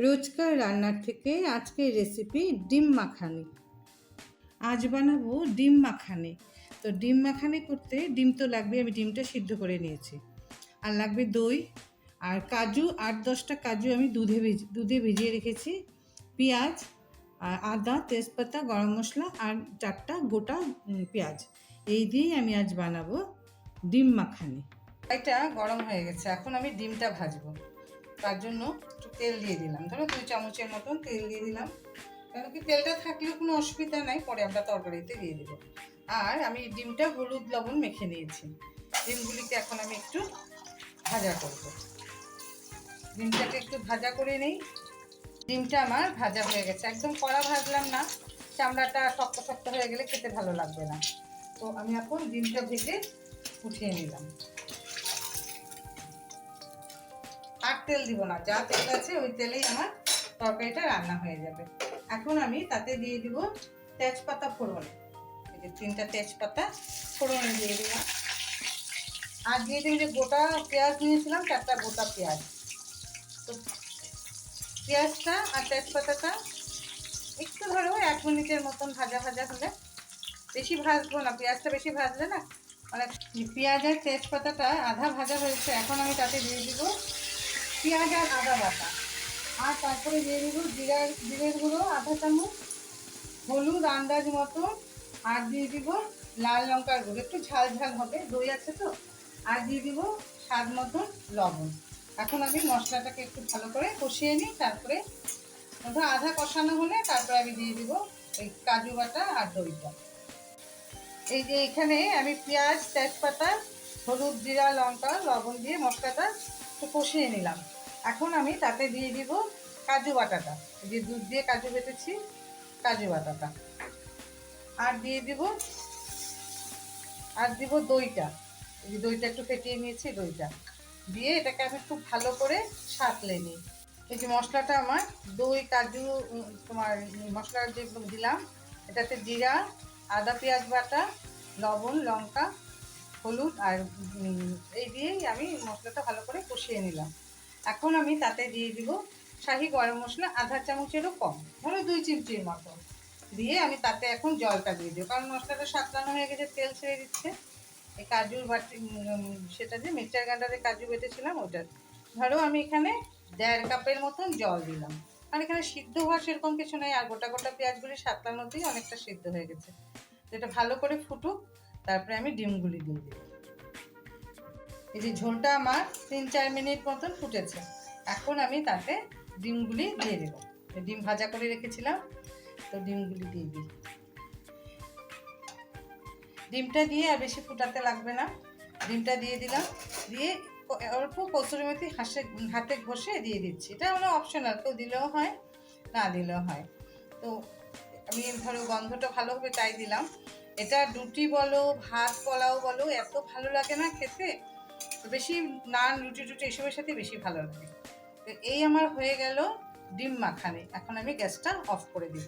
রোজকার রান্নার থেকে আজকের রেসিপি ডিম মাখানি। আজ বানাবো ডিম মাখানি। তো ডিম মাখানি করতে ডিম তো লাগবে, আমি ডিমটা সিদ্ধ করে নিয়েছি। আর লাগবে দই আর কাজু, 8-10টা কাজু আমি দুধে ভিজিয়ে রেখেছি, পেঁয়াজ আর আদা, তেজপাতা, গরম মশলা আর 4টা গোটা পেঁয়াজ। এই দিয়েই আমি আজ বানাবো ডিম মাখানি। এটা গরম হয়ে গেছে, এখন আমি ডিমটা ভাজবো। তার জন্য একটু তেল দিয়ে দিলাম, ধরো 2 চামচের মতন তেল দিয়ে দিলাম। কেন কি তেলটা থাকলেও কোনো অসুবিধা নাই, পরে আমরা তরকারিতে দিয়ে দেবো। আর আমি ডিমটা হলুদ লবণ মেখে নিয়েছি। ডিমগুলিকে এখন আমি একটু ভাজা করব। ডিমটাকে একটু ভাজা করে নেই। ডিমটা আমার ভাজা হয়ে গেছে, একদম কড়া ভাজলাম না, চামড়াটা শক্ত শক্ত হয়ে গেলে খেতে ভালো লাগবে না। তো আমি এখন ডিমটা ভেজে উঠিয়ে নিলাম। আর তেল দিব না, যা তেল আছে ওই তেলেই আমার তরকারিটা রান্না হয়ে যাবে। এখন আমি তাতে দিয়ে দিব তেজপাতা ফোড়ন। এই যে 3টা তেজপাতা ফোড়নে দিয়ে দিলাম। আর দিয়ে দিই যে গোটা পেঁয়াজ নিয়েছিলাম, 4টা গোটা পেঁয়াজ। তো পেঁয়াজটা আর তেজপাতাটা একটু ধরো 1 মিনিটের মতন ভাজা ভাজা হলে, বেশি ভাজবো না, পেঁয়াজটা বেশি ভাজলে না অনেক। পেঁয়াজ আর তেজপাতাটা আধা ভাজা হয়েছে, এখন আমি তাতে দিয়ে দিব পেঁয়াজ আর আদা বাটা। আর তারপরে দিয়ে দিব জিরের গুঁড়ো আধা চামচ, হলুদ আন্দাজ মতো, আর দিয়ে দিব লাল লঙ্কার গুঁড়ো, একটু ঝাল ঝাল হবে, দই আছে তো। আর দিয়ে দিব স্বাদ মতন লবণ। এখন আমি মশলাটাকে একটু ভালো করে কষিয়ে নিই, তারপরে আধা কষানো হলে তারপরে আমি দিয়ে দিব এই কাজু বাটা আর দইটা। এই যে এখানে আমি পেঁয়াজ, তেজপাতা, হলুদ, জিরা, লঙ্কা, লবণ দিয়ে মশলাটা একটু কষিয়ে নিলাম। এখন আমি তাতে দিয়ে দিব কাজু বাটাটা, এই যে দুধ দিয়ে কাজু বেটেছি, কাজু বাটাটা। আর দিব দইটা, এই যে দইটা একটু ফেটিয়ে নিয়েছি, দইটা দিয়ে এটাকে আমি খুব ভালো করে সাঁতলে নিই। এই যে মশলাটা আমার দই, কাজু, তোমার মশলা যেগুলো দিলাম, এটাতে জিরা, আদা, পেঁয়াজ বাটা, লবণ, লঙ্কা, হলুদ আর এই দিয়েই আমি মশলাটা ভালো করে কষিয়ে নিলাম। এখন আমি তাতে দিয়ে দিব শাহি গরম মশলা আধা চামচেরও কম, ধরো 2 চিমচির মতো দিয়ে আমি তাতে এখন জলটা দিয়ে দিই, কারণ মশলাটা সাঁতলানো হয়ে গেছে, তেল ছেড়ে দিচ্ছে। এই কাজুর বাটি, সেটা যে মিক্সচার গ্রাইন্ডারে কাজু বেটেছিলাম ওটা, ধরো আমি এখানে 1.5 কাপের মতন জল দিলাম। আর এখানে সিদ্ধ হওয়ার সেরকম কিছু নেই, আর গোটা গোটা পেঁয়াজগুলি সাঁতলানোতেই অনেকটা সিদ্ধ হয়ে গেছে। এটা ভালো করে ফুটুক, তারপরে আমি ডিমগুলি দিয়ে দিই। এই যে ঝোলটা আমার 3-4 মিনিট মতন ফুটেছে, এখন আমি তাতে ডিমগুলি দিয়ে দেবো। ডিম ভাজা করে রেখেছিলাম, তো ডিমগুলি দিয়ে দিই। ডিমটা দিয়ে আর বেশি ফুটাতে লাগবে না, ডিমটা দিয়ে দিলাম। দিয়ে অল্প কসুরি মেথি হাতে ঘষে দিয়ে দিচ্ছি। এটা মানে অপশনাল, কেউ দিলেও হয়, না দিলেও হয়। তো আমি ধরো গন্ধটা ভালো হবে তাই দিলাম। এটা রুটি বলো, ভাত পোলাও বলো, এত ভালো লাগে না খেতে, বেশি নান, রুটি এসবের সাথে বেশি ভালো লাগে। তো এই আমার হয়ে গেল ডিম মাখানি। এখন আমি গ্যাসটা অফ করে দিব।